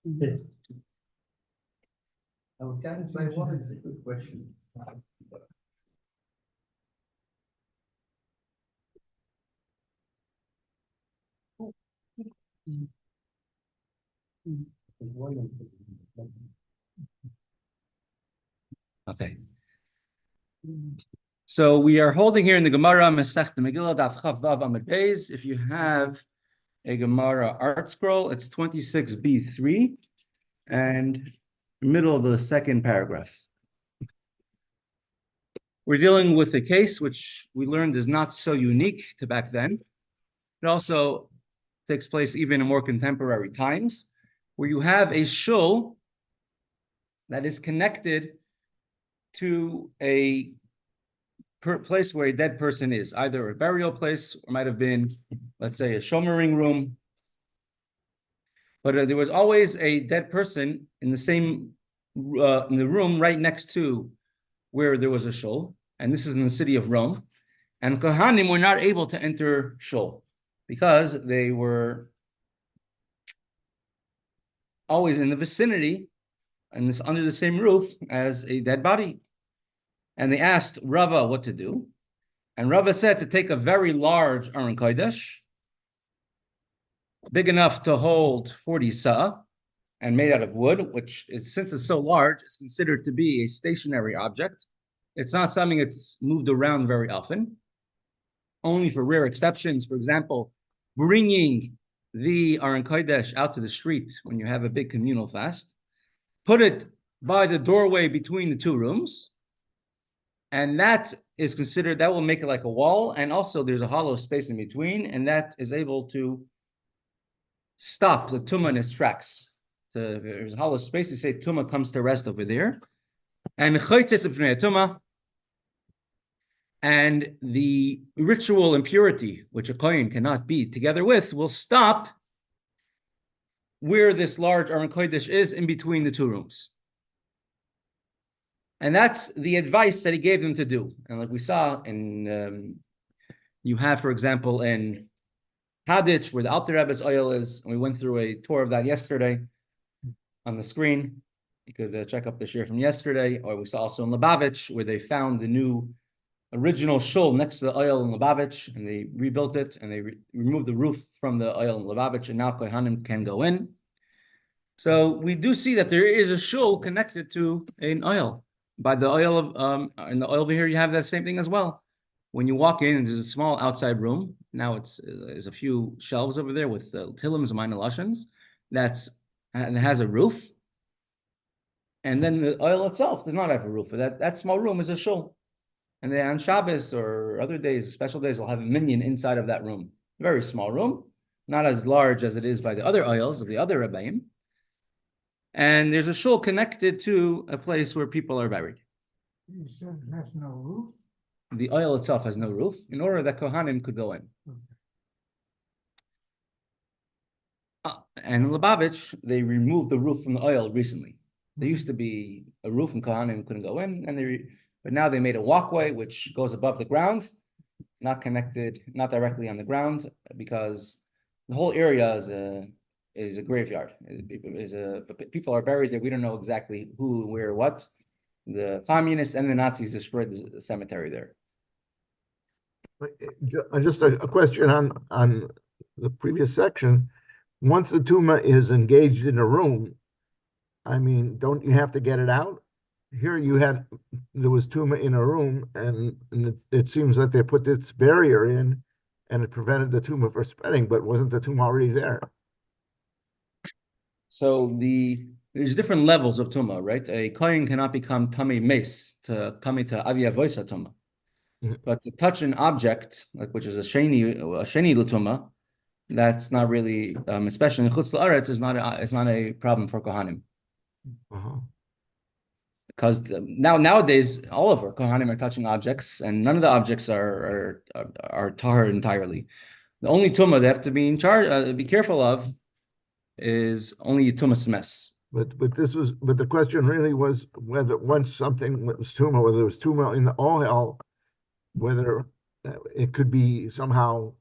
I was going to say, what is a good question? Okay. So we are holding here in the Gemara Mesechta Megillah Daf Chav Vav Amud Beis. If you have a Gemara art scroll, it's 26b3 and middle of the second paragraph. We're dealing with a case which we learned is not so unique to back then. It also takes place even in more contemporary times, where you have a shul that is connected to a place where a dead person is, either a burial place or might have been, let's say, a shomering room. But there was always a dead person in the same in the room right next to where there was a shul, and this is in the city of Rome. And Kohanim were not able to enter shul because they were always in the vicinity and this under the same roof as a dead body. And they asked Rava what to do. And Rava said to take a very large Aron Kodesh, big enough to hold 40 sa'ah, and made out of wood, which is, since it's so large, it's considered to be a stationary object. It's not something that's moved around very often. Only for rare exceptions, for example, bringing the Aron Kodesh out to the street when you have a big communal fast, put it by the doorway between the two rooms, and that is considered, that will make it like a wall, and also there's a hollow space in between, and that is able to stop the tumah in its tracks. So if there's a hollow space, you say tumah comes to rest over there. And tumah, and the ritual impurity, which a kohen cannot be together with, will stop where this large Aron Kodesh is in between the two rooms. And that's the advice that he gave them to do. And like we saw in, you have, for example, in Hadich, where the Alter Rebbe's oil is, and we went through a tour of that yesterday on the screen. You could check up the shiur from yesterday. Or we saw also in Lubavitch, where they found the new original shul next to the oil in Lubavitch, and they rebuilt it, and they removed the roof from the oil in Lubavitch, and now Kohanim can go in. So we do see that there is a shul connected to an oil. By the oil of in the oil over here, you have that same thing as well. When you walk in, there's a small outside room. Now there's a few shelves over there with tilims and minor lashons. And it has a roof. And then the oil itself does not have a roof. That small room is a shul. And then on Shabbos or other days, special days, they'll have a minyan inside of that room. Very small room, not as large as it is by the other oils of the other Rebbeim. And there's a shul connected to a place where people are buried. You said it has no roof? The oil itself has no roof, in order that Kohanim could go in. And in Lubavitch, they removed the roof from the oil recently. There used to be a roof and Kohanim couldn't go in, but now they made a walkway which goes above the ground, not connected, not directly on the ground, because the whole area is a graveyard. People are buried there. We don't know exactly who, where, what. The communists and the Nazis destroyed the cemetery there. Just a question on the previous section. Once the tumah is engaged in a room, I mean, don't you have to get it out? Here there was tumah in a room, and it seems that they put this barrier in, and it prevented the tumah from spreading, but wasn't the tumah already there? So there's different levels of tumah, right? A kohen cannot become tamei mes to avia voisa tumah. Mm-hmm. But to touch an object, like which is a sheni l'tumah, that's not really, especially in chutz la'aretz, it's not a problem for kohanim. Because nowadays all of our kohanim are touching objects, and none of the objects are tahor entirely. The only tumah they have to be in charge, be careful of, is only tumas mes. But the question really was whether once something was tumah, whether it was tumah in the oil, whether it could be somehow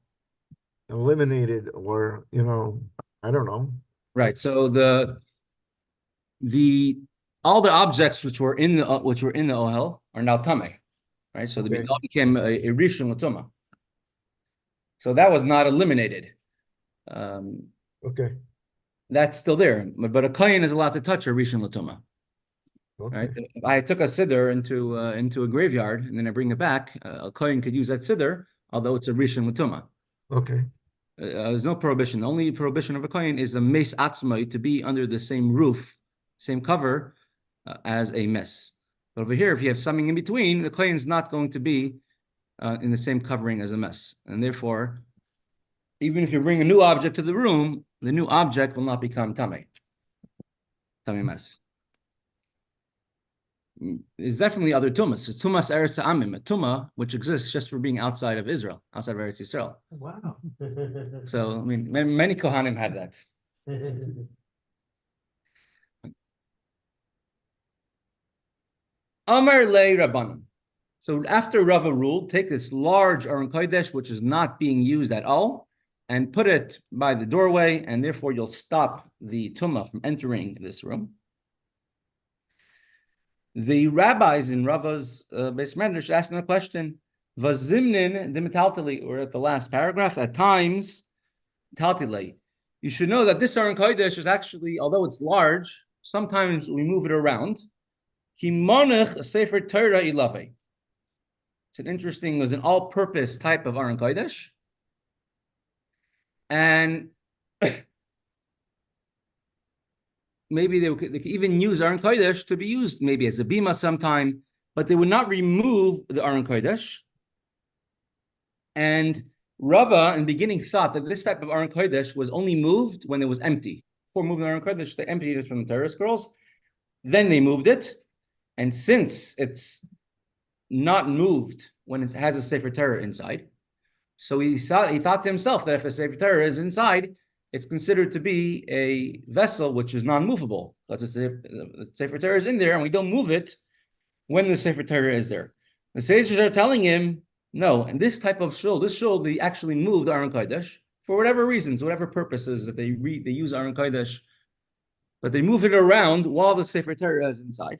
eliminated, or I don't know. Right. So the all the objects which were in the ohel are now tamei, right? So they all became a rishon l'tumah. So that was not eliminated. Okay. That's still there, but a kohen is allowed to touch a rishon l'tumah. Right? If I took a siddur into a graveyard and then I bring it back, a kohen could use that siddur, although it's a rishon l'tumah. Okay. There's no prohibition. The only prohibition of a kohen is a mes atzmai, to be under the same roof, same cover as a mes. But over here, if you have something in between, the kohen is not going to be in the same covering as a mes, and therefore, even if you bring a new object to the room, the new object will not become tamei mes. There's definitely other tumas. It's tumas eretz ha'amim, a tuma which exists just for being outside of Israel, outside of Eretz Yisrael. Wow. So I mean, many kohanim have that. Amar le Rabbanan. So after Rava ruled, take this large Aron Kodesh, which is not being used at all, and put it by the doorway, and therefore you'll stop the tumah from entering this room. The rabbis in Rava's Beis Medrash asked them a question. Vazimnin dimitaltili, or at the last paragraph, at times, taltile. You should know that this Aron Kodesh is actually, although it's large, sometimes we move it around. Kimonech Sefer Torah ilave. It's it was an all-purpose type of Aron Kodesh. And maybe they could even use Aron Kodesh to be used maybe as a bima sometime, but they would not remove the Aron Kodesh. And Rava in the beginning thought that this type of Aron Kodesh was only moved when it was empty. Before moving the Aron Kodesh, they emptied it from the Torah scrolls. Then they moved it. And since it's not moved when it has a Sefer Torah inside, so he thought to himself that if a Sefer Torah is inside, it's considered to be a vessel which is non-movable. Because the Sefer Torah is in there and we don't move it when the Sefer Torah is there. The sages are telling him, no, and this type of shul, they actually move the Aron Kodesh for whatever reasons, whatever purposes that they use Aron Kodesh, but they move it around while the Sefer Torah is inside.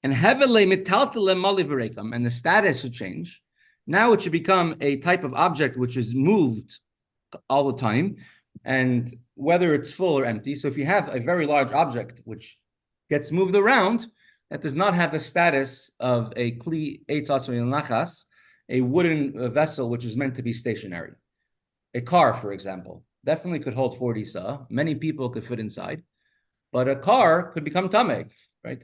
And the status should change. Now it should become a type of object which is moved all the time, and whether it's full or empty. So if you have a very large object which gets moved around, that does not have the status of a kli eitz asur nachas, a wooden vessel which is meant to be stationary. A car, for example, definitely could hold 40 sa. Many people could fit inside, but a car could become tamei, right?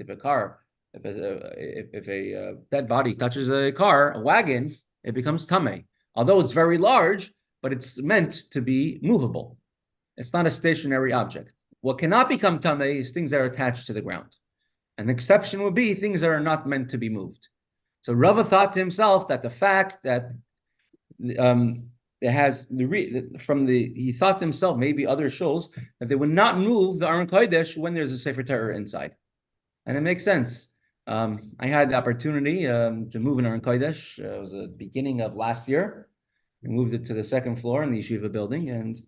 If a dead body touches a car, a wagon, it becomes tamei. Although it's very large, but it's meant to be movable. It's not a stationary object. What cannot become tamei is things that are attached to the ground. An exception would be things that are not meant to be moved. So Rava thought to himself that the fact that he thought to himself, maybe other shuls, that they would not move the Aron Kodesh when there's a Sefer Torah inside. And it makes sense. I had the opportunity to move an Aron Kodesh. It was the beginning of last year. We moved it to the second floor in the yeshiva building, and it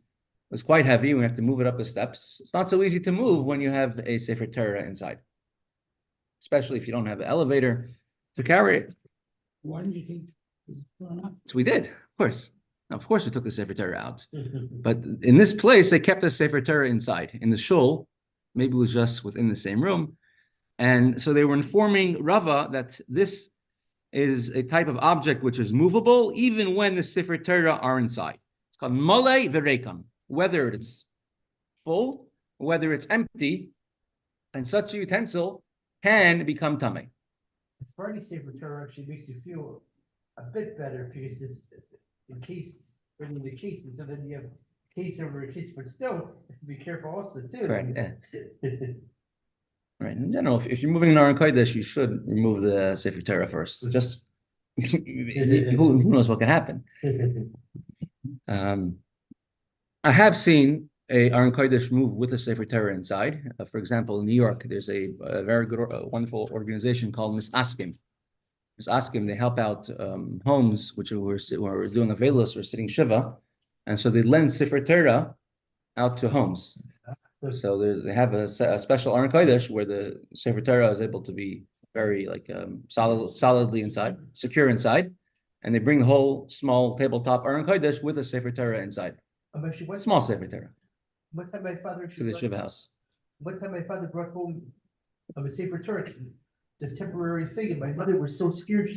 was quite heavy. We have to move it up the steps. It's not so easy to move when you have a Sefer Torah inside, especially if you don't have an elevator to carry it. Why did you think it was thrown up? So we did, of course. Now, of course, we took the Sefer Torah out. But in this place, they kept the Sefer Torah inside. In the shul, maybe it was just within the same room. And so they were informing Rava that this is a type of object which is movable even when the Sefer Torah are inside. It's called Molei Verekam, whether it's full, or whether it's empty, and such a utensil can become tamei. Friday Sefer Torah actually makes you feel a bit better because it's encased, in the case, and so then you have case over a case, but still, you have to be careful also too. Correct. Yeah. Right. In general, if you're moving an Aron Kodesh, you should remove the Sefer Torah first. Just who knows what can happen. I have seen a Aron Kodesh move with a Sefer Torah inside. For example, in New York, there's a very good, wonderful organization called Mesechta. Mesechta, they help out homes which were doing avelos or sitting shiva, and so they lend Sefer Torah out to homes. So they have a special Aron Kodesh where the Sefer Torah is able to be very solidly inside, secure inside, and they bring the whole small tabletop Aron Kodesh with a Sefer Torah inside. Small Sefer Torah. One time my father To the Shiva house. One time my father brought home a Sefer Torah, the temporary thing, and my mother was so scared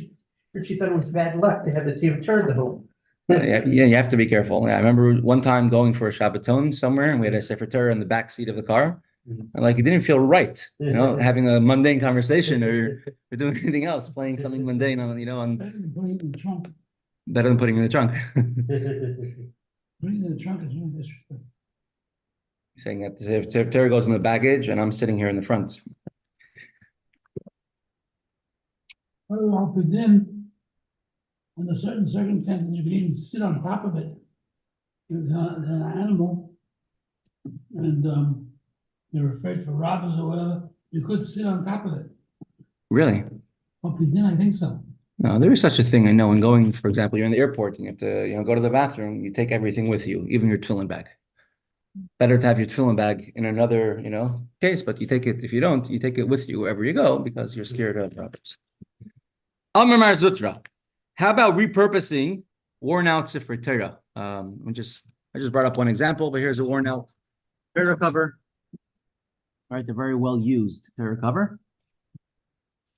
she thought it was bad luck to have the Sefer Torah at home. Yeah, you have to be careful. Yeah, I remember one time going for a Shabbaton somewhere, and we had a Sefer Torah in the back seat of the car, and it didn't feel right, having a mundane conversation or doing anything else, playing something mundane on, Putting it in the trunk. better than putting it in the trunk. Putting it in the trunk is really disrespectful. Saying that the Sefer Torah goes in the baggage, and I'm sitting here in the front. Well, then, under certain circumstances, you can even sit on top of it. There's an animal, and they're afraid for robbers or whatever. You could sit on top of it. Really? Up to then, I think so. No, there is such a thing. I know. And going, for example, you're in the airport, and you have to, go to the bathroom. You take everything with you, even your tefillin bag. Better to have your tefillin bag in another, case, but you take it. If you don't, you take it with you wherever you go because you're scared of robbers. Amar Mar Zutra. How about repurposing worn out Sefer Torah? I just brought up one example, but here's a worn out Torah cover. All right, they're very well used Torah cover.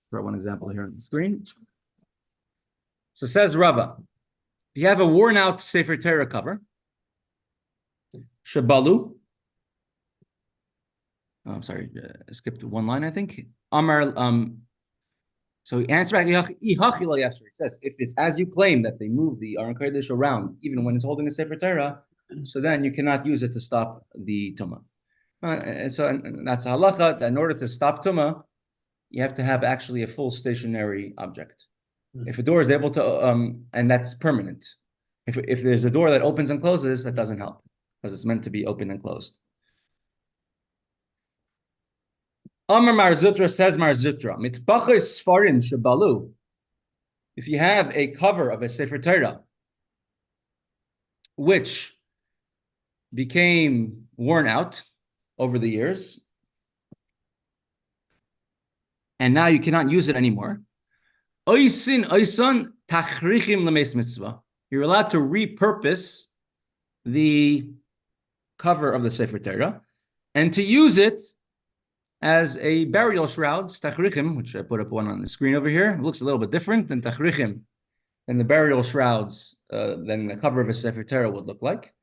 Throw one example here on the screen. So says Rava, if you have a worn out Sefer Torah cover, Shabalu. Oh, I'm sorry, I skipped one line, I think. Amar, so he answers back, he says, if it's as you claim that they move the Aron Kodesh around, even when it's holding a Sefer Torah, so then you cannot use it to stop the Tumah. And that's a halacha, that in order to stop Tumah, you have to have actually a full stationary object. If a door is able to, and that's permanent. If there's a door that opens and closes, that doesn't help, because it's meant to be open and closed. Amar Mar Zutra says Mar Zutra, mitbachos sfarim shebalu. If you have a cover of a Sefer Torah, which became worn out over the years, and now you cannot use it anymore, oisin oison tachrichim lemes mitzvah. You're allowed to repurpose the cover of the Sefer Torah and to use it as a burial shroud, tachrichim, which I put up one on the screen over here. It looks a little bit different than tachrichim, than the burial shrouds, than the cover of a Sefer Torah would look like.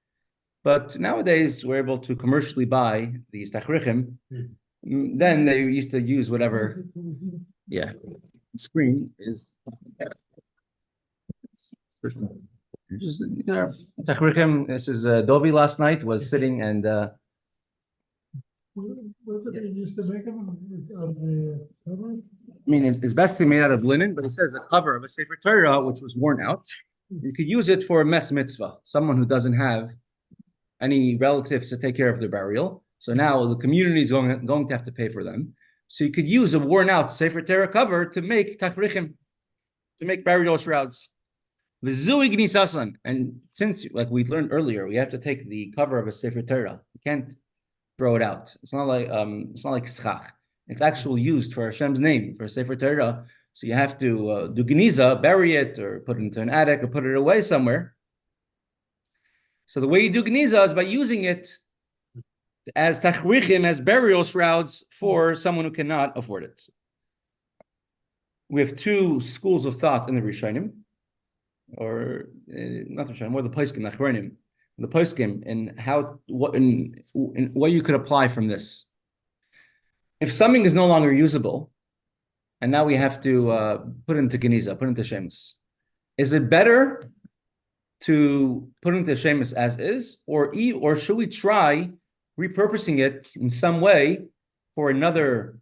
But nowadays, we're able to commercially buy these tachrichim. Then they used to use whatever. Yeah, the screen is. Tachrichim. This is Dovi last night was sitting and. What did they use to make them? I mean, it's best to be made out of linen, but it says a cover of a Sefer Torah, which was worn out. You could use it for a mes mitzvah, someone who doesn't have any relatives to take care of their burial. So now the community is going to have to pay for them. So you could use a worn out Sefer Torah cover to make tachrichim, to make burial shrouds. And since, like we learned earlier, we have to take the cover of a Sefer Torah. You can't throw it out. It's not like schach. It's actually used for Hashem's name, for Sefer Torah. So you have to do geniza, bury it, or put it into an attic, or put it away somewhere. So the way you do geniza is by using it as tachrichim, as burial shrouds for someone who cannot afford it. We have two schools of thought in the Rishonim, or not the Rishonim, more the Poskim, the Achronim. The poskim and what you could apply from this. If something is no longer usable, and now we have to put into geniza, put into shemus, is it better to put into shemus as is, or should we try repurposing it in some way for another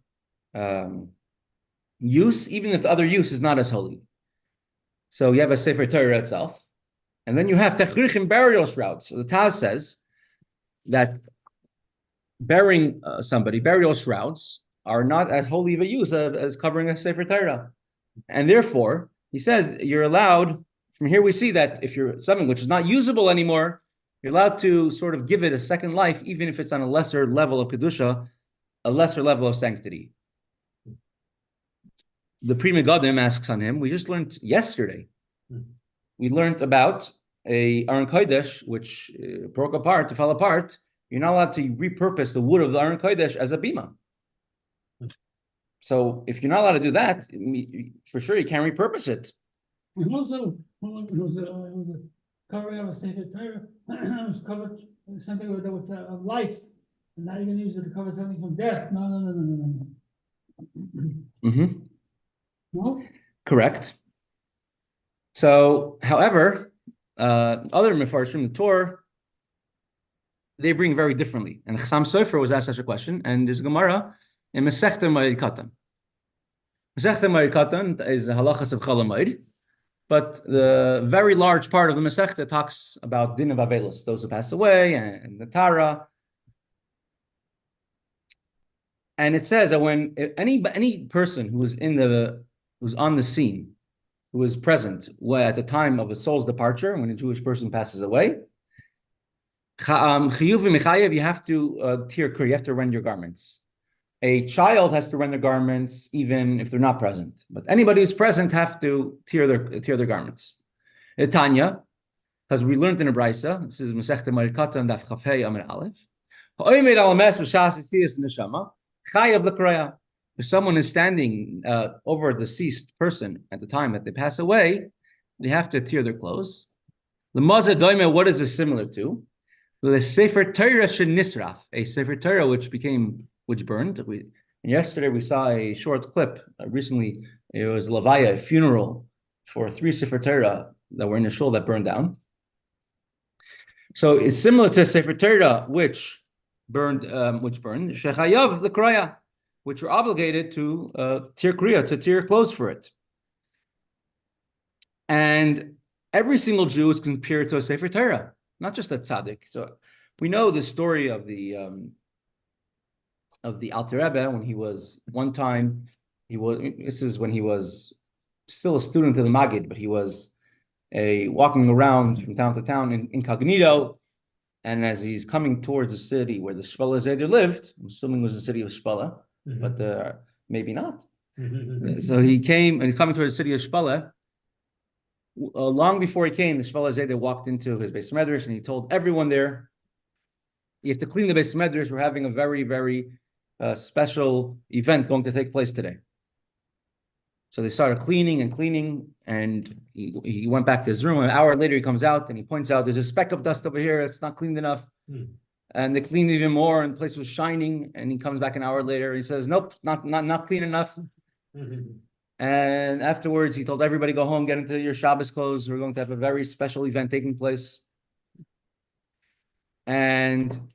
use, even if the other use is not as holy? So you have a Sefer Torah itself. And then you have tachrichim burial shrouds. So the Taz says that burying somebody, burial shrouds, are not as holy of a use as covering a Sefer Torah. And therefore, he says, you're allowed, from here we see that if you're something which is not usable anymore, You're allowed to sort of give it a second life, even if it's on a lesser level of kedusha, a lesser level of sanctity. The Pri Megadim asks on him. We just learned yesterday. We learned about a Aron Kodesh which broke apart, fell apart. You're not allowed to repurpose the wood of the Aron Kodesh as a bima. So if you're not allowed to do that, for sure you can't repurpose it. And also, when it was a covering of a Sefer Torah, it was covered something that was of life, and now you're going to use it to cover something from death. No. Mm-hmm. No? Correct. So, however, other Mefarshim, the Torah, they bring very differently. And Chaim Sefer was asked such a question, and there's Gemara in Mesechta Ma'ikatan. Mesechta Ma'ikatan is the halachas of Chol HaMoed, but the very large part of the Mesechta talks about din of Avelos, those who pass away, and the Tara. And it says that when any person who's on the scene, who is present at the time of a soul's departure, when a Jewish person passes away, you have to tear kur, you have to rend your garments. A child has to rend their garments even if they're not present. But anybody who's present have to tear their garments. Tanya, because we learned in a brisa, this is Mesechta Marikatan Daf Chafei Amar Aleph. If someone is standing over a deceased person at the time that they pass away, they have to tear their clothes. The Mazah Doime, what is this similar to? The Sefer Torah shenisraf, a Sefer Torah which burned. Yesterday we saw a short clip. Recently, it was Levaya, a funeral for 3 Sefer Torah that were in a shul that burned down. So it's similar to Sefer Torah which burned. Shechayav the Kroya, which were obligated to tear kriya, to tear clothes for it. And every single Jew is compared to a Sefer Torah, not just a tzaddik. So we know the story of the Alter Rebbe when he was this is when he was still a student of the Magid, but he was walking around from town to town incognito. And as he's coming towards the city where the Shpala Zeder lived, I'm assuming it was the city of Shpala, but maybe not. So he came, and he's coming towards the city of Shpala. Long before he came, the Shpala Zeder walked into his Beis Medrash, and he told everyone there, you have to clean the Beis Medrash. We're having a very, very special event going to take place today. So they started cleaning, and he went back to his room. An hour later, he comes out, and he points out, there's a speck of dust over here. It's not cleaned enough. And they cleaned even more, and the place was shining. And he comes back an hour later. And he says, "Nope, not clean enough." And afterwards, he told everybody, "Go home, get into your Shabbos clothes. We're going to have a very special event taking place." And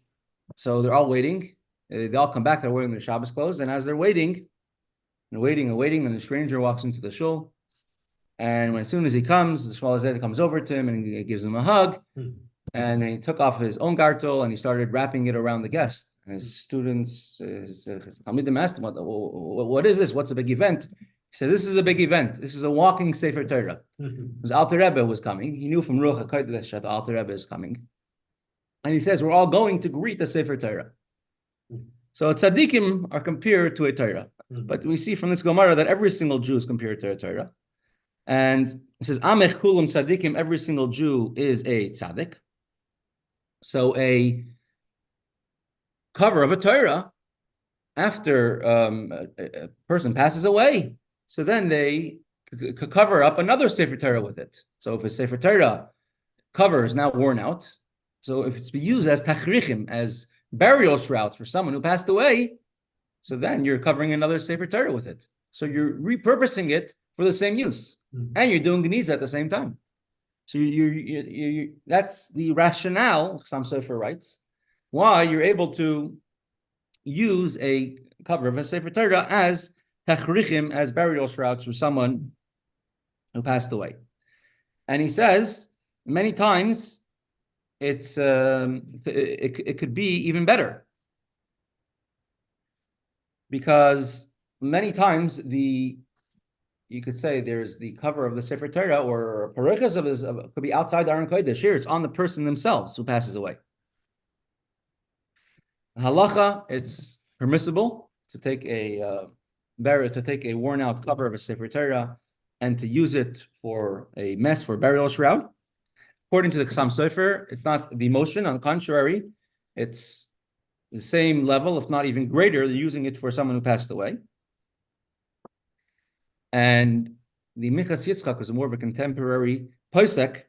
so they're all waiting. They all come back. They're wearing their Shabbos clothes, and as they're waiting, and the stranger walks into the shul. And as soon as he comes, the Shmuel Zed comes over to him and he gives him a hug. And he took off his own gartel and he started wrapping it around the guest. And his students, Talmidim asked him, what is this? What's a big event? He said, this is a big event. This is a walking Sefer Torah. It was Alter Rebbe was coming. He knew from Ruach HaKodesh that Alter Rebbe is coming. And he says, we're all going to greet the Sefer Torah. So tzaddikim are compared to a Torah. But we see from this Gemara that every single Jew is compared to a Torah. And it says, Amech kulam tzaddikim, every single Jew is a tzaddik. So a cover of a Torah, after a person passes away, so then they could cover up another Sefer Torah with it. So if a Sefer Torah cover is now worn out, so if it's be used as tachrichim, as burial shrouds for someone who passed away, so then you're covering another Sefer Torah with it. So you're repurposing it for the same use, and you're doing geniza at the same time. So you that's the rationale, some Sefer writes, why you're able to use a cover of a Sefer Torah as tachrichim, as burial shrouds for someone who passed away. And he says many times it could be even better, because many times the you could say there's the cover of the Sefer Torah or parechas of this could be outside the Aron Kodesh. Here, it's on the person themselves who passes away. Halacha, it's permissible to take a worn out cover of a Sefer Torah and to use it for a mess for burial shroud. According to the Chaim Sefer, it's not the motion. On the contrary, it's the same level, if not even greater. They're using it for someone who passed away. And the Minchas Yitzchak was more of a contemporary posek.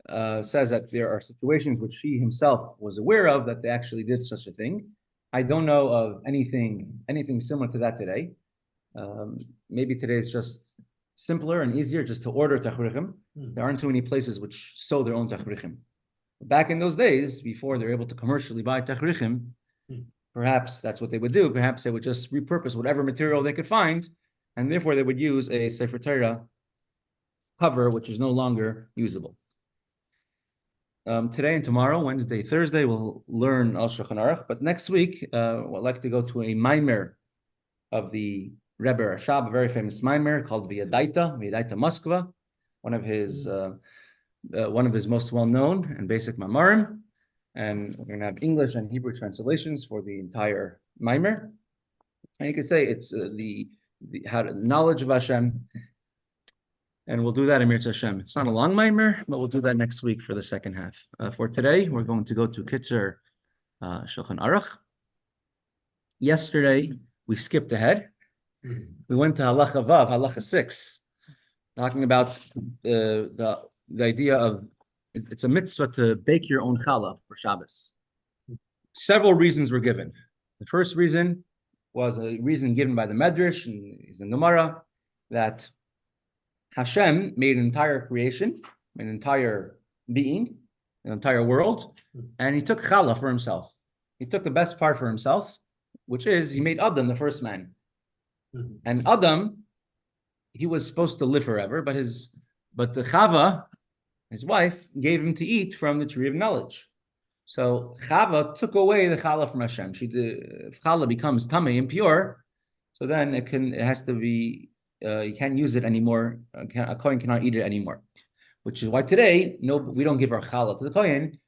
Says that there are situations which he himself was aware of that they actually did such a thing. I don't know of anything similar to that today. Maybe today it's just simpler and easier just to order tachrichim. There aren't too many places which sew their own tachrichim. Back in those days, before they're able to commercially buy tachrichim, perhaps that's what they would do. Perhaps they would just repurpose whatever material they could find, and therefore they would use a Sefer Torah cover which is no longer usable. Today and tomorrow, Wednesday, Thursday, we'll learn Al Shulchan Aruch. But next week, I'd like to go to a maimer of the Rebbe Rashab, a very famous maimer called V'yadaita Moskva, one of his most well-known and basic mamarim. And we're going to have English and Hebrew translations for the entire maimer. And you could say it's the knowledge of Hashem. And we'll do that in Mirz Hashem. It's not a long maimer, but we'll do that next week for the second half. For today, we're going to go to Kitzer Shulchan Aruch. Yesterday, we skipped ahead. We went to Halacha Vav, Halacha 6, talking about the idea of it's a mitzvah to bake your own challah for Shabbos. Several reasons were given. The first reason was a reason given by the Medrash in Gemara that Hashem made an entire creation, an entire being, an entire world, and he took challah for himself. He took the best part for himself, which is he made Adam the first man. And Adam, he was supposed to live forever, but the Chava, his wife, gave him to eat from the tree of knowledge. So Chava took away the challah from Hashem. If challah becomes tamei, impure, so then it has to be. You can't use it anymore. A kohen cannot eat it anymore, which is why today we don't give our challah to the kohen.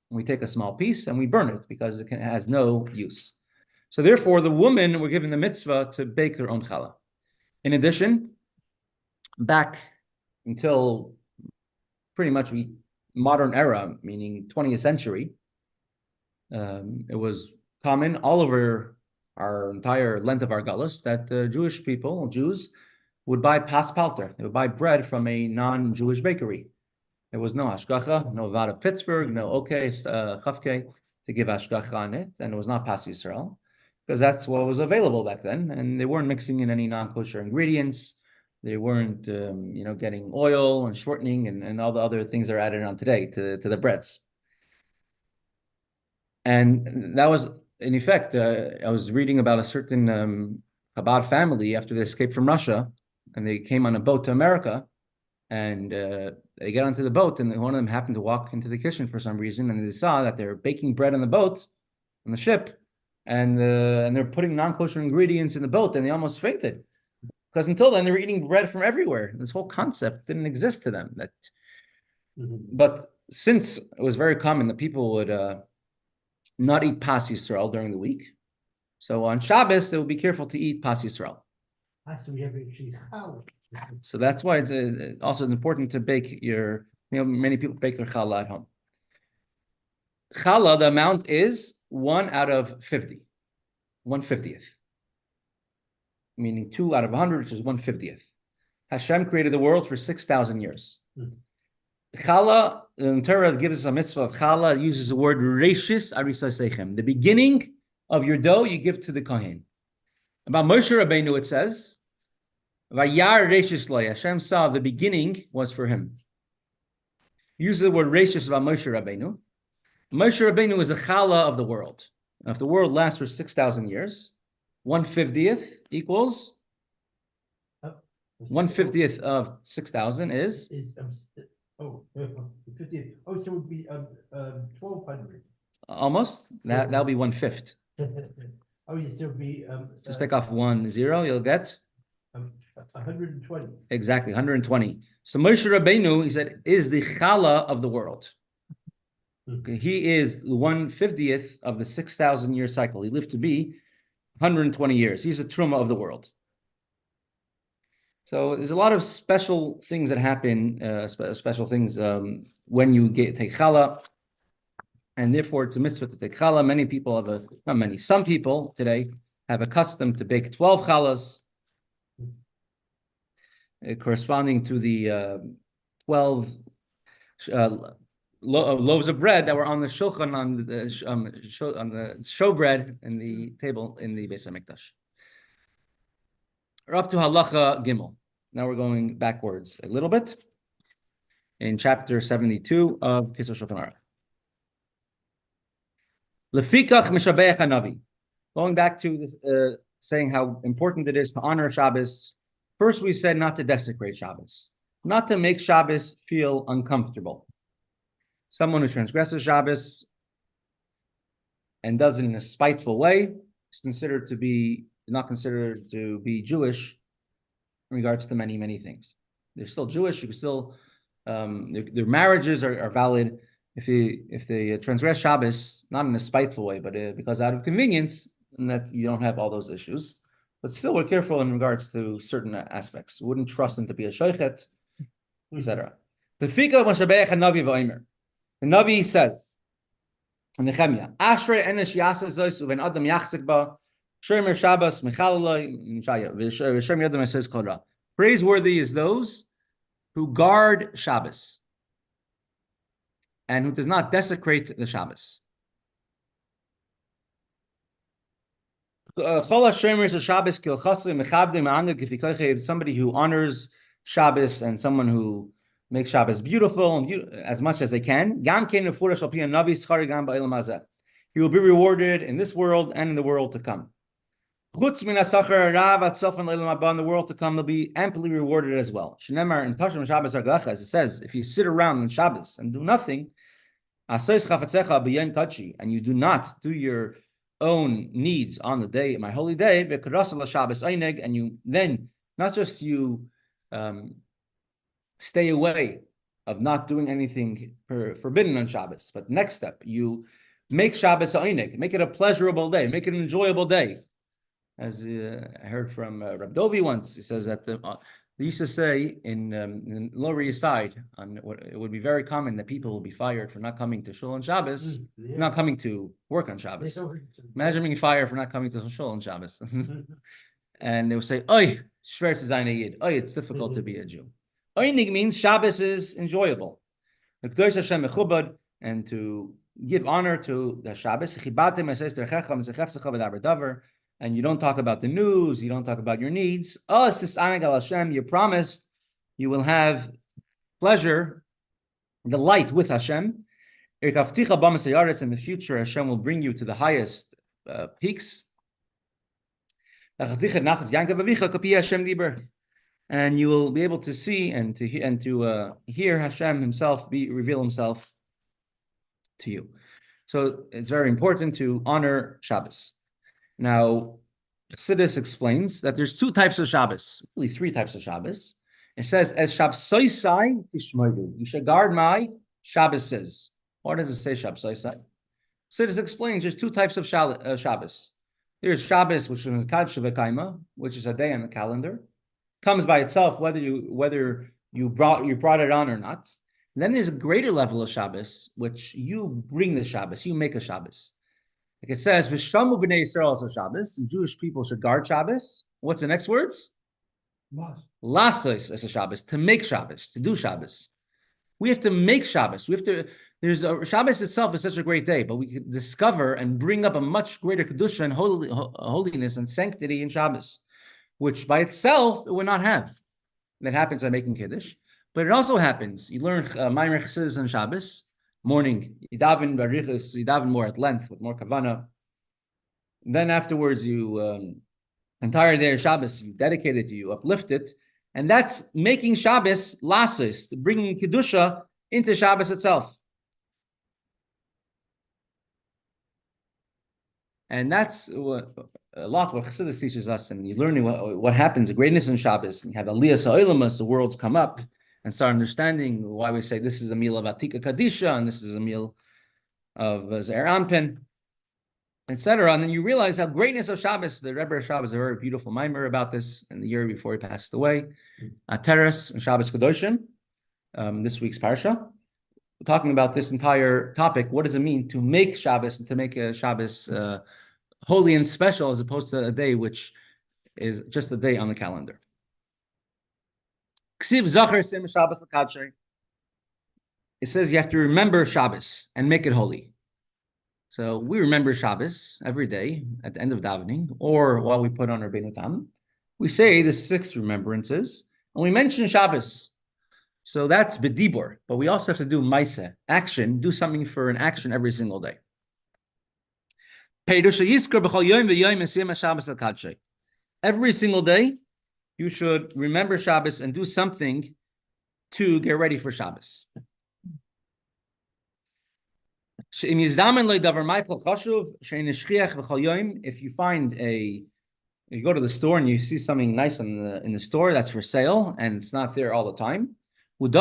We take a small piece and we burn it because it has no use. So therefore, the women were given the mitzvah to bake their own challah. In addition, back until pretty much modern era, meaning 20th century, it was common all over our entire length of our galus that Jews would buy paspalter. They would buy bread from a non-Jewish bakery. There was no hashgacha, no Vada Pittsburgh, no chavke to give hashgacha on it, and it was not pas Yisrael, because that's what was available back then, and they weren't mixing in any non-kosher ingredients. They weren't, getting oil and shortening and all the other things that are added on today to the breads. And that was, in effect, I was reading about a certain Chabad family after they escaped from Russia, and they came on a boat to America, and they get onto the boat, and one of them happened to walk into the kitchen for some reason, and they saw that they're baking bread on the boat, on the ship, and they're putting non-kosher ingredients in the boat, and they almost fainted. Because until then, they were eating bread from everywhere. This whole concept didn't exist to them. But since it was very common that people would not eat pas Yisrael during the week, so on Shabbos, they will be careful to eat pas Yisrael. So that's why it's also important to bake many people bake their challah at home. Challah, the amount is 1 out of 50, 1/50th. Meaning 2 out of 100, which is 1/50th. Hashem created the world for 6,000 years. Challah, the Torah gives us a mitzvah of challah, uses the word reishis arisosechem. The beginning of your dough you give to the kohen. About Moshe Rabbeinu it says, Vayar reishis lo, Hashem saw the beginning was for him. Uses the word reishis about Moshe Rabbeinu. Moshe Rabbeinu is the challah of the world. Now, if the world lasts for 6,000 years, 1/50th equals 1/50th of 6,000 is 50th. So it would be 1,200. almost that'll be 1/5. Oh yes, it would be Just take off 1 0, you'll get 120. Exactly, 120. So Moshe Rabbeinu, he said, is the chala of the world. Okay, he is 1/50th of the 6,000 year cycle. He lived to be 120 years. He's a truma of the world. So there's a lot of special things that happen, special things when you take challah, and therefore it's a mitzvah to take challah. Many people have not many, some people today have a custom to bake 12 challahs, corresponding to the 12 loaves of bread that were on the shulchan, on the showbread in the table in the Beis HaMikdash. We're up to halacha gimel. Now we're going backwards a little bit in chapter 72 of Kisur Shulchan Aruch. Lefikach mishabeach hanavi. Going back to this, saying how important it is to honor Shabbos. First, we said not to desecrate Shabbos, not to make Shabbos feel uncomfortable. Someone who transgresses Shabbos and does it in a spiteful way is not considered to be Jewish in regards to many, many things. They're still Jewish. You can still their marriages are valid if they transgress Shabbos, not in a spiteful way, but because out of convenience, and that you don't have all those issues. But still, we're careful in regards to certain aspects. We wouldn't trust him to be a shochet, etc. The Navi says in Nehemiah, Ashrei enish yasa zois uven adam yachzik ba shomer Shabbos mechalaloi v'shem yadam says Torah. Praiseworthy is those who guard Shabbos and who does not desecrate the Shabbos. Somebody who honors Shabbos and someone who makes Shabbos beautiful as much as they can. He will be rewarded in this world and in the world to come. In the world to come, they'll be amply rewarded as well. As it says, if you sit around on Shabbos and do nothing, and you do not do your own needs on the day, my holy day, and you then not just stay away of not doing anything forbidden on Shabbos, but next step, you make Shabbos einig, make it a pleasurable day, make it an enjoyable day. As I heard from Rabbi Tzvi once, he says that they used to say in Lower East Side, it would be very common that people will be fired for not coming to shul on Shabbos, not coming to work on Shabbos. Imagine being fired for not coming to shul on Shabbos. And they would say, "Oy, shver to zayin a yid. Oy, it's difficult to be a Jew." Einig means Shabbos is enjoyable. Kodesh Hashem mechubad, and to give honor to the Shabbos. And you don't talk about the news, you don't talk about your needs. You promised you will have pleasure, delight with Hashem. In the future, Hashem will bring you to the highest peaks. And you will be able to see and to hear Hashem himself reveal himself to you. So it's very important to honor Shabbos. Now, Chassidus explains that there's two types of Shabbos, really three types of Shabbos. It says, "As Shabbosaisai tishmodu," you should guard my Shabboses. Why does it say Shabbosaisai? Chassidus explains there's two types of Shabbos. There's Shabbos, which is Kaima, which is a day on the calendar, comes by itself whether you brought it on or not. And then there's a greater level of Shabbos, which you bring the Shabbos, you make a Shabbos. Like it says, "V'shamu b'nei Yisrael also Shabbos." Jewish people should guard Shabbos. What's the next words? Lasos as a Shabbos, to make Shabbos, to do Shabbos. We have to make Shabbos. Shabbos itself is such a great day, but we can discover and bring up a much greater kedusha and holiness and sanctity in Shabbos, which by itself it would not have. That happens by making Kiddush, but it also happens. You learn Ma'amer Chassidus on Shabbos morning. You daven more at length with more kavana. And then afterwards, you entire day of Shabbos you dedicate it to, you uplift it, and that's making Shabbos lasis, bringing kedusha into Shabbos itself. And that's what Chassidus teaches us, and you're learning what happens, the greatness in Shabbos. You have Aliyah Ha'olamas, the worlds come up and start understanding why we say this is a meal of Atika Kadisha, and this is a meal of Zer Anpin, etc. And then you realize how greatness of Shabbos. The Rebbe of Shabbos, a very beautiful mimer about this in the year before he passed away. Teres and Shabbos Kedoshim, this week's parsha. We're talking about this entire topic. What does it mean to make Shabbos and to make a Shabbos holy and special, as opposed to a day which is just a day on the calendar? It says you have to remember Shabbos and make it holy. So we remember Shabbos every day at the end of davening, or while we put on our Rabbeinu Tam. We say the 6 remembrances, and we mention Shabbos. So that's bedibur, but we also have to do maaseh, action, do something for an action every single day. Every single day, you should remember Shabbos and do something to get ready for Shabbos. If you find you go to the store and you see something nice in the store that's for sale and it's not there all the time, and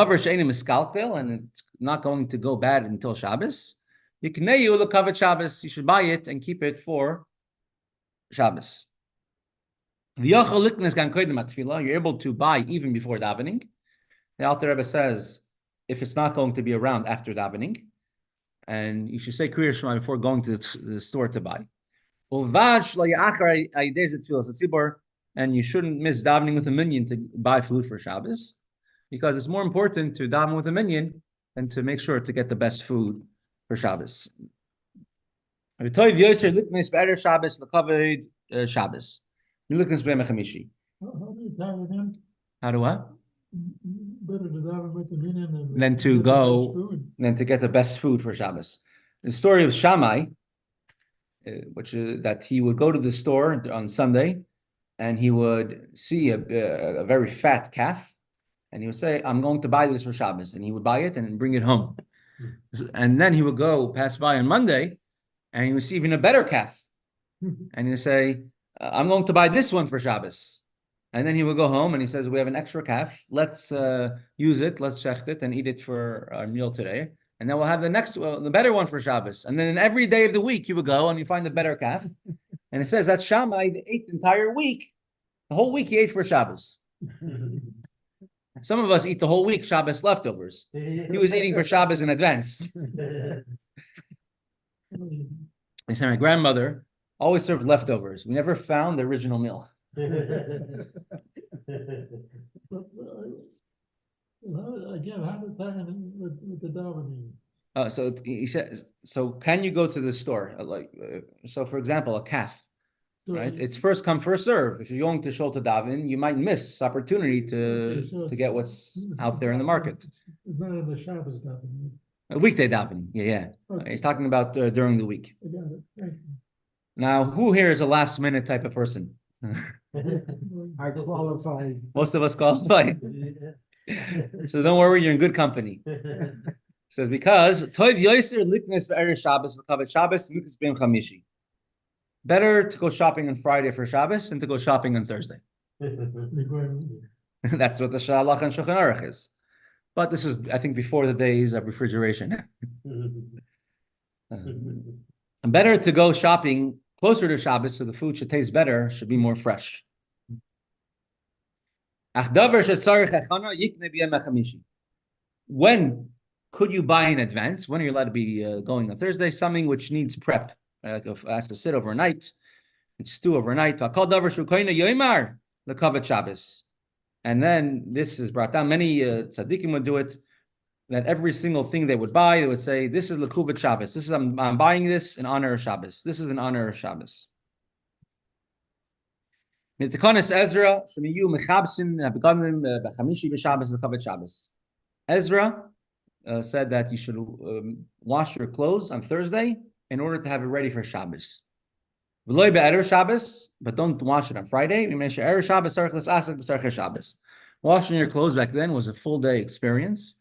it's not going to go bad until Shabbos, you should buy it and keep it for Shabbos. You're able to buy even before davening. The Alter Rebbe says if it's not going to be around after davening, and you should say Kriya Shema before going to the store to buy. And you shouldn't miss davening with a minyan to buy food for Shabbos, because it's more important to daven with a minyan than to make sure to get the best food for Shabbos. How do what? Better to daven with the minyan Than to go, than to get the best food for Shabbos. The story of Shammai, which is that he would go to the store on Sunday, and he would see a very fat calf, and he would say, "I'm going to buy this for Shabbos," and he would buy it and bring it home. And then he would go pass by on Monday, and he would see even a better calf, and he would say, "I'm going to buy this one for Shabbos." And then he would go home and he says, "We have an extra calf. Let's use it. Let's shecht it and eat it for our meal today. And then we'll have the better one for Shabbos." And then every day of the week you would go and you find the better calf. And it says that Shammai ate the entire week. The whole week he ate for Shabbos. Some of us eat the whole week Shabbos leftovers. He was eating for Shabbos in advance. They said my grandmother always served leftovers. We never found the original meal. Again, how to tie with the davening? So he says, so can you go to the store? So for example, a calf, right? It's first come, first serve. If you're going to Shul to daven, you might miss opportunity to get what's out there in the market. It's not in the Shabbos davening. A weekday davening, yeah. Okay. He's talking about during the week. I got it. Thank you. Now, who here is a last minute type of person? I qualify. Most of us qualify. So don't worry, you're in good company. It says because Toiv Yoser Liknes Ve'erev Shabbos L'Kavet Shabbos Mikos B'Yom Chamishi. Better to go shopping on Friday for Shabbos than to go shopping on Thursday. That's what the Shliach and Shulchan Aruch is. But this is, I think, before the days of refrigeration. Better to go shopping closer to Shabbos, so the food should taste better, should be more fresh. When could you buy in advance? When are you allowed to be going on Thursday? Something which needs prep. Like if it has to sit overnight, and stew overnight. And then this is brought down. Many tzaddikim would do it. That every single thing they would buy, they would say, "This is L'Kuvat Shabbos. This is I'm buying this in honor of Shabbos. This is in honor of Shabbos." Ezra said that you should wash your clothes on Thursday in order to have it ready for Shabbos. But don't wash it on Friday. Washing your clothes back then was a full day experience,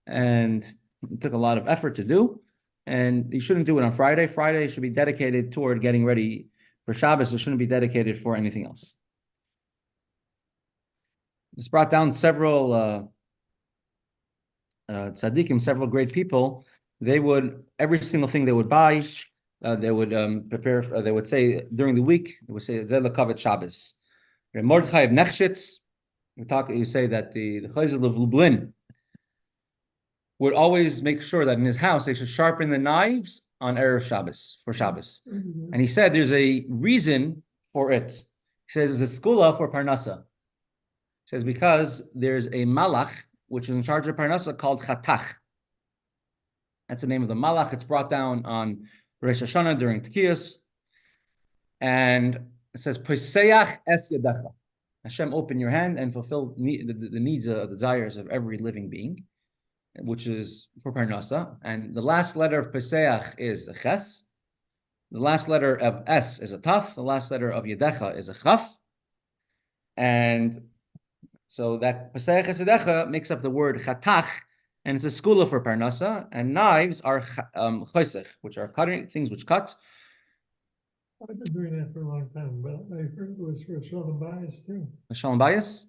and it took a lot of effort to do. and you shouldn't do it on Friday. Friday should be dedicated toward getting ready for Shabbos. It shouldn't be dedicated for anything else. This brought down several tzaddikim, several great people. They would, every single thing they would buy, they would prepare, they would say during the week, they would say, Zeh Lekavet Shabbos. Mordechai of Nechshitz, you say that the Chayzel of Lublin would always make sure that in his house they should sharpen the knives on Erev Shabbos, for Shabbos. And he said there's a reason for it. He says there's a skula for Parnasa. He says because there's a malach which is in charge of Parnasa called Chatach. That's the name of the malach. It's brought down on Rosh Hashanah during Tkiyos. And it says, Poseach es yadecha. Hashem, open your hand and fulfill the needs, the desires of every living being, which is for Parnasa. And the last letter of Poseach is a ches. The last letter of es is a taf. The last letter of yadecha is a chaf. And so that Poseach es yadecha makes up the word chatach, and it's a skula for Parnasa. And knives are chosech, which are cutting things which cut. I've been doing that for a long time, but I heard it was for shalom bias too. Shalom bias?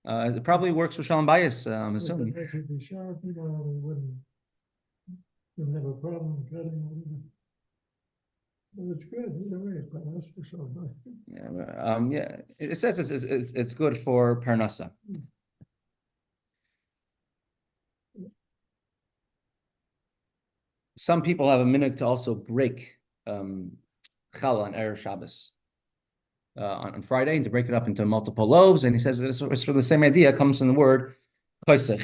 It probably works for shalom bias, I'm assuming. If they could be sharp, they wouldn't have a problem cutting whatever. But it's good either way, but that's for shalom bias. Yeah, it says it's good for Parnasa. Some people have a minute to also break challah on Erev Shabbos on Friday, and to break it up into multiple loaves. And he says it's for the same idea. It comes from the word chosech.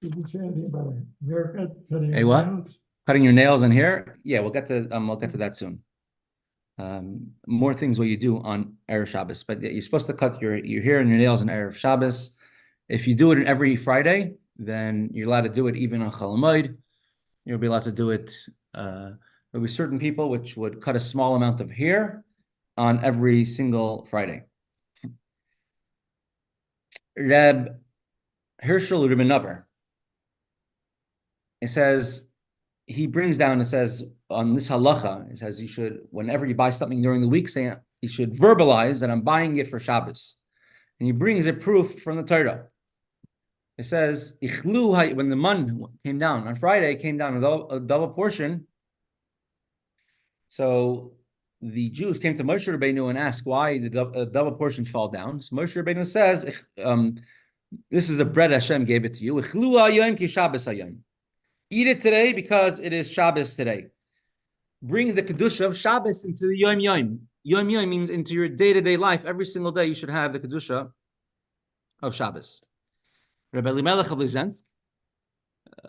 Did you say anything about a haircut? Cutting Hey, what? nails? Cutting your nails and hair. Yeah, we'll get to that soon. More things what you do on Erev Shabbos, but you're supposed to cut your hair and your nails on Erev Shabbos. If you do it every Friday, then you're allowed to do it even on Chol Hamoed. You'll be allowed to do it. There'll be certain people which would cut a small amount of hair on every single Friday. Reb Hershel Rebbe Nover. It says, he brings down, it says on this halacha, it says you should, whenever you buy something during the week, say you should verbalize that I'm buying it for Shabbos. And he brings a proof from the Torah. It says, when the man came down on Friday, it came down a double portion. So the Jews came to Moshe Rabbeinu and asked why the double portion fell down. So Moshe Rabbeinu says, this is the bread Hashem gave it to you. Eat it today because it is Shabbos today. Bring the Kedusha of Shabbos into the Yom Yom. Yom Yom means into your day-to-day life. Every single day you should have the Kedusha of Shabbos. Rebbe Elimelech of Lizensk,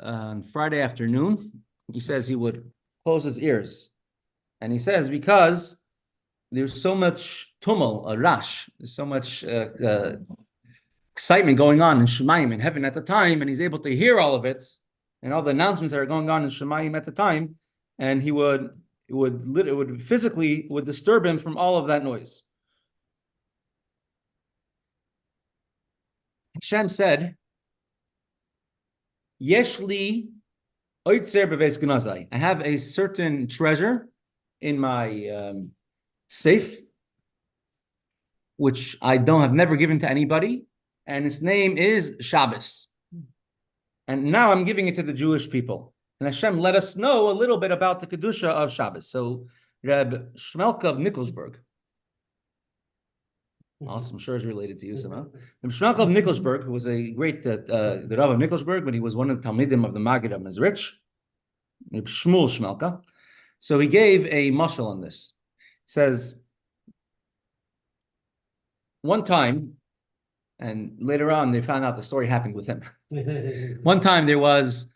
on Friday afternoon, he says he would close his ears. And he says, because there's so much tumult, a rash, there's so much excitement going on in Shemayim, in heaven at the time, and he's able to hear all of it, and all the announcements that are going on in Shemayim at the time, and it would physically disturb him from all of that noise. Hashem said, Yeshli oitzer beves gnazai. I have a certain treasure in my safe, which I have never given to anybody, and its name is Shabbos. And now I'm giving it to the Jewish people. And Hashem let us know a little bit about the Kedusha of Shabbos. So Reb Shmelka of Nikolsburg, also, I'm sure is related to you somehow. Reb Shmelka of Nikolsburg, who was a great, the Rav of Nikolsburg, but he was one of the Talmidim of the Maggid of Mezrich, Reb Shmuel Shmelka. So he gave a mashal on this. He says, one time, and later on they found out the story happened with him. One time there was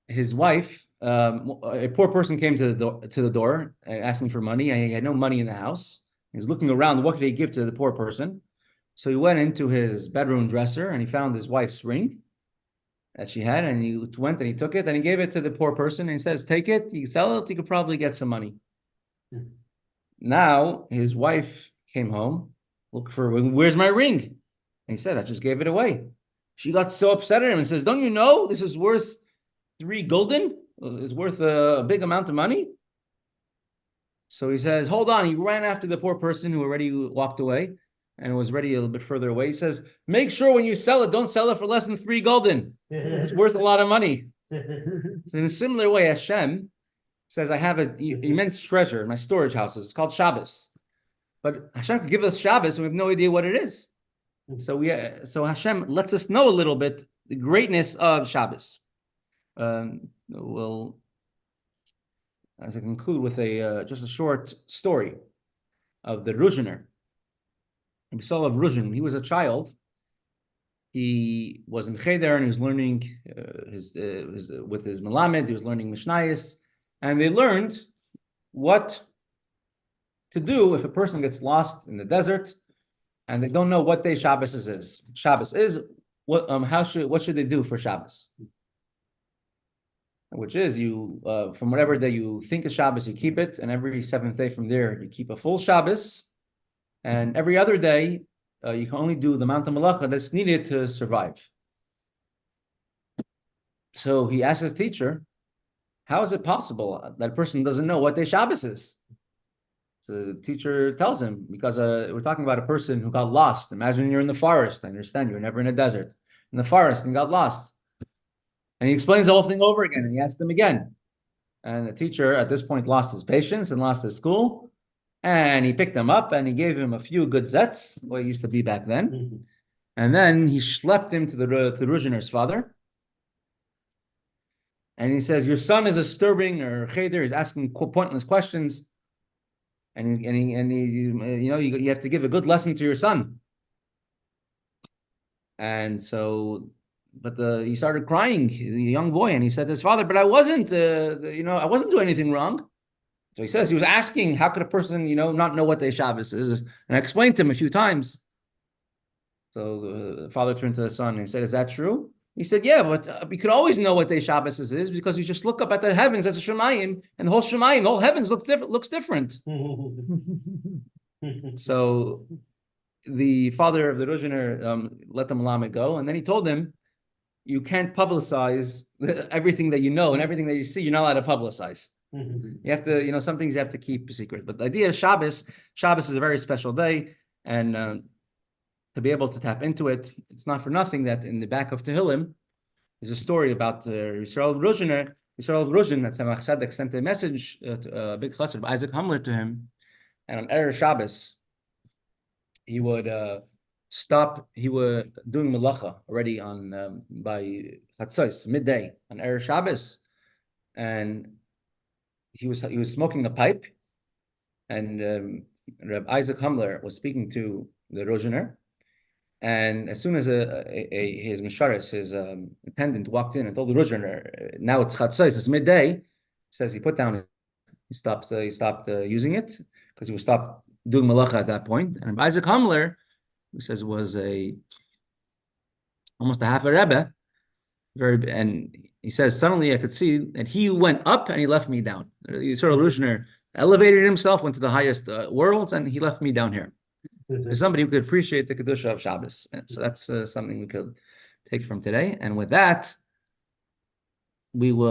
his wife, a poor person came to the door asking for money, and he had no money in the house. He was looking around, what could he give to the poor person? So he went into his bedroom dresser and he found his wife's ring that she had, and he went and he took it and he gave it to the poor person, and he says, take it, you sell it, you could probably get some money. Now his wife came home, look for, where's my ring? And he said, I just gave it away. She got so upset at him and says, don't you know this is worth 3 gulden? is worth a big amount of money. So he says, hold on. He ran after the poor person who already walked away and was already a little bit further away. He says, make sure when you sell it, don't sell it for less than 3 gulden. It's worth a lot of money. So in a similar way, Hashem says, I have an immense treasure in my storage houses. It's called Shabbos. But Hashem could give us Shabbos and we have no idea what it is. So Hashem lets us know a little bit the greatness of Shabbos. We'll, as I conclude with just a short story of the Ruzhiner. We saw of Ruzhin. When he was a child, he was in Cheder and he was learning with his Melamed. He was learning Mishnayos, and they learned what to do if a person gets lost in the desert and they don't know what day Shabbos is. Shabbos is what should they do for Shabbos? Which is you from whatever day you think is Shabbos, you keep it, and every 7th day from there you keep a full Shabbos, and every other day you can only do the amount of malacha that's needed to survive. So he asked his teacher, how is it possible that a person doesn't know what day Shabbos is? So the teacher tells him, because we're talking about a person who got lost. Imagine you're in the forest. I understand you're never in a desert. In the forest and got lost. And he explains the whole thing over again, and he asked him again. And the teacher at this point lost his patience and lost his school. And he picked him up and he gave him a few good zets, what it used to be back then. And then he schlepped him to the Ruzhiner's father. And he says, your son is disturbing, or Cheder is asking pointless questions. And he you know, you have to give a good lesson to your son. And so, but he started crying, the young boy, and he said to his father, but I wasn't, I wasn't doing anything wrong. So he says, he was asking, how could a person, not know what day Shabbos is? And I explained to him a few times. So the father turned to the son and he said, is that true? He said, yeah, but we could always know what day Shabbos is because you just look up at the heavens as a Shemayim, and the whole heavens looks different. So the father of the Ruzhiner let the Melamed go, and then he told him, you can't publicize everything that you know and everything that you see. You're not allowed to publicize. You have to, some things you have to keep secret. But the idea of Shabbos is a very special day, and to be able to tap into it, it's not for nothing that in the back of Tehillim, there's a story about Yisrael Ruzhin, that Tzemach Tzedek sent a message, a big chassid of Isaac Hamler to him, and on Erev Shabbos, he would doing melacha already on by Chatzos, midday on Erev Shabbos, and he was smoking a pipe, and Rabbi Isaac Hamler was speaking to the Ruzhiner, and as soon as his misharis, his attendant, walked in and told the Ruzhiner, now it's Chatzos, it's midday, he says he put down, he stopped using it because he was stopped doing malacha at that point. And Rabbi Isaac Hamler, who says was almost a half a Rebbe, and he says suddenly I could see that he went up and he left me down. Yisrael Ruzhiner elevated himself, went to the highest worlds, and he left me down here. There's somebody who could appreciate the Kedusha of Shabbos. So that's something we could take from today. And with that, we will